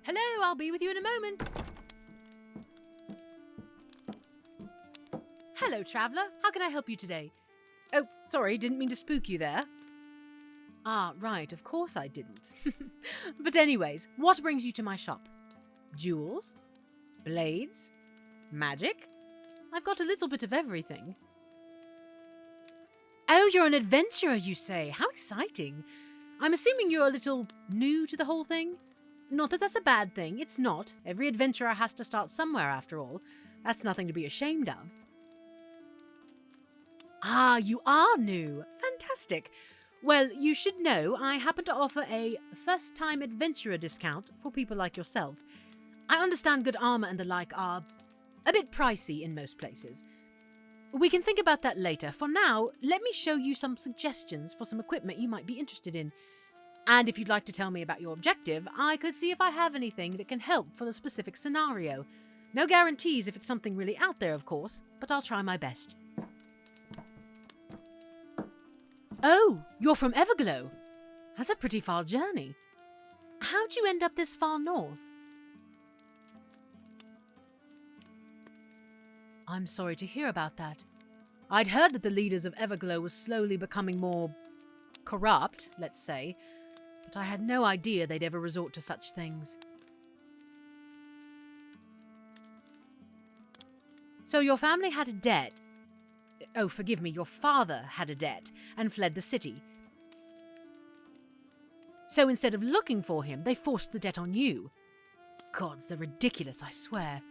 Hello, I'll be with you in a moment. Hello, traveller. How can I help you today? Oh, sorry, didn't mean to spook you there. Ah, right, of course I didn't. But anyways, what brings you to my shop? Jewels? Blades? Magic? I've got a little bit of everything. Oh, you're an adventurer, you say. How exciting. I'm assuming you're a little new to the whole thing? Not that that's a bad thing. It's not. Every adventurer has to start somewhere, after all. That's nothing to be ashamed of. Ah, you are new. Fantastic. Well, you should know I happen to offer a first-time adventurer discount for people like yourself. I understand good armor and the like are a bit pricey in most places. We can think about that later. For now, let me show you some suggestions for some equipment you might be interested in. And if you'd like to tell me about your objective, I could see if I have anything that can help for the specific scenario. No guarantees if it's something really out there, of course, but I'll try my best. Oh, you're from Everglow. That's a pretty far journey. How'd you end up this far north? I'm sorry to hear about that. I'd heard that the leaders of Everglow were slowly becoming more corrupt, let's say, but I had no idea they'd ever resort to such things. So your family had a debt. Oh, forgive me, your father had a debt and fled the city. So instead of looking for him, they forced the debt on you. Gods, they're ridiculous, I swear.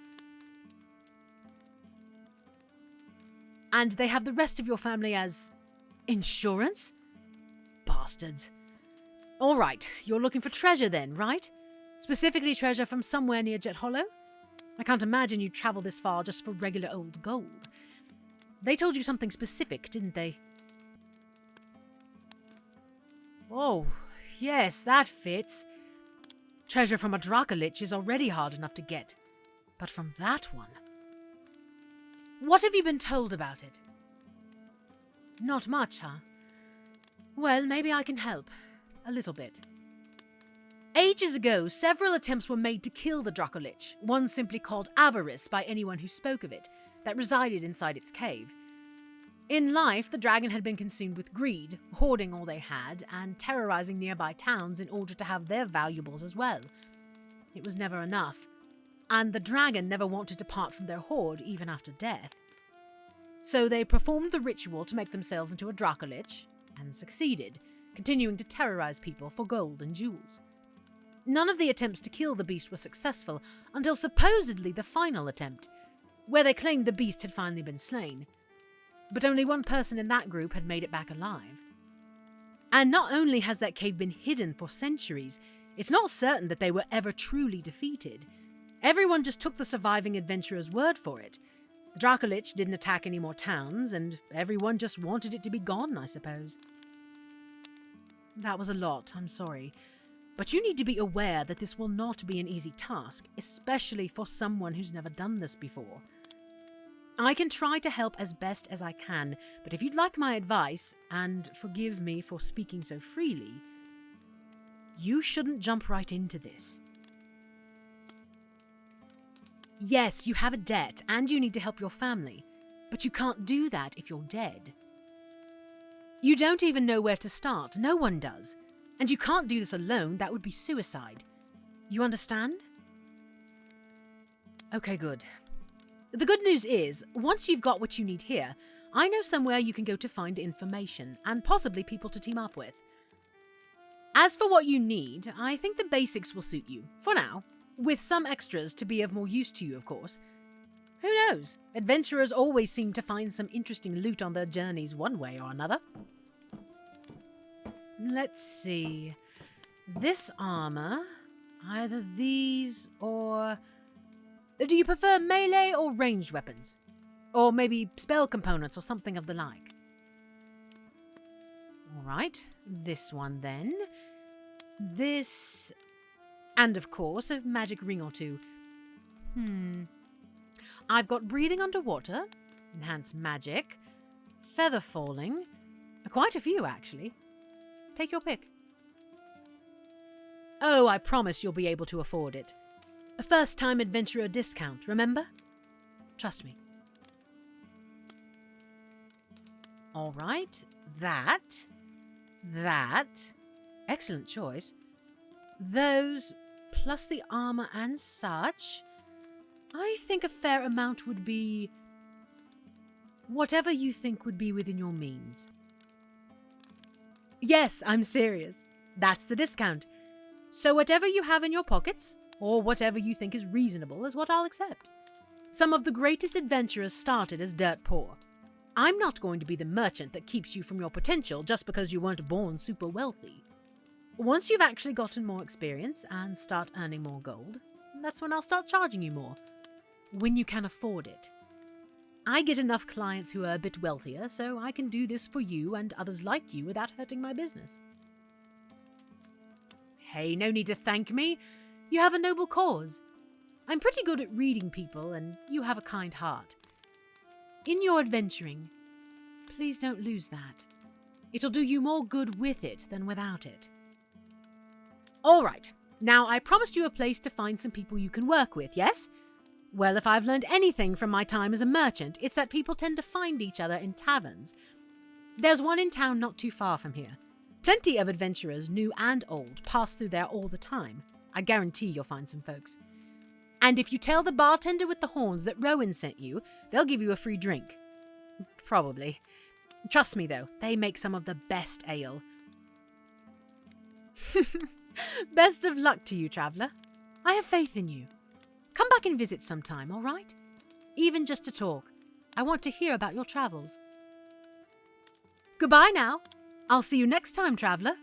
And they have the rest of your family as insurance? Bastards. All right, you're looking for treasure then, right? Specifically treasure from somewhere near Jet Hollow? I can't imagine you'd travel this far just for regular old gold. They told you something specific, didn't they? Oh, yes, that fits. Treasure from a Dracolich is already hard enough to get. But from that one... What have you been told about it? Not much, huh? Well, maybe I can help. A little bit. Ages ago, several attempts were made to kill the Dracolich, one simply called Avarice by anyone who spoke of it, that resided inside its cave. In life, the dragon had been consumed with greed, hoarding all they had, and terrorizing nearby towns in order to have their valuables as well. It was never enough. And the dragon never wanted to part from their hoard even after death. So they performed the ritual to make themselves into a Dracolich, and succeeded, continuing to terrorize people for gold and jewels. None of the attempts to kill the beast were successful until supposedly the final attempt, where they claimed the beast had finally been slain. But only one person in that group had made it back alive. And not only has that cave been hidden for centuries, it's not certain that they were ever truly defeated. Everyone just took the surviving adventurer's word for it. The Dracolich didn't attack any more towns, and everyone just wanted it to be gone, I suppose. That was a lot, I'm sorry. But you need to be aware that this will not be an easy task, especially for someone who's never done this before. I can try to help as best as I can, but if you'd like my advice, and forgive me for speaking so freely, you shouldn't jump right into this. Yes, you have a debt, and you need to help your family, but you can't do that if you're dead. You don't even know where to start, no one does, and you can't do this alone, that would be suicide. You understand? Okay, good. The good news is, once you've got what you need here, I know somewhere you can go to find information, and possibly people to team up with. As for what you need, I think the basics will suit you, for now, with some extras to be of more use to you, of course. Who knows? Adventurers always seem to find some interesting loot on their journeys one way or another. Let's see. This armor, either these or... Do you prefer melee or ranged weapons? Or maybe spell components or something of the like? Alright, this one then. This... And of course, a magic ring or two. I've got breathing underwater, enhanced magic, feather falling, quite a few actually. Take your pick. Oh, I promise you'll be able to afford it. A first-time adventurer discount, remember? Trust me. All right, that. Excellent choice. Those, plus the armor and such. I think a fair amount would be whatever you think would be within your means. Yes, I'm serious. That's the discount. So whatever you have in your pockets, or whatever you think is reasonable, is what I'll accept. Some of the greatest adventurers started as dirt poor. I'm not going to be the merchant that keeps you from your potential just because you weren't born super wealthy. Once you've actually gotten more experience and start earning more gold, that's when I'll start charging you more. When you can afford it. I get enough clients who are a bit wealthier, so I can do this for you and others like you without hurting my business. Hey, no need to thank me. You have a noble cause. I'm pretty good at reading people, and you have a kind heart. In your adventuring, please don't lose that. It'll do you more good with it than without it. All right, now I promised you a place to find some people you can work with, yes? Well, if I've learned anything from my time as a merchant, it's that people tend to find each other in taverns. There's one in town not too far from here. Plenty of adventurers, new and old, pass through there all the time. I guarantee you'll find some folks. And if you tell the bartender with the horns that Rowan sent you, they'll give you a free drink. Probably. Trust me, though, they make some of the best ale. Best of luck to you, traveller. I have faith in you. Come back and visit sometime, all right? Even just to talk. I want to hear about your travels. Goodbye now. I'll see you next time, traveller.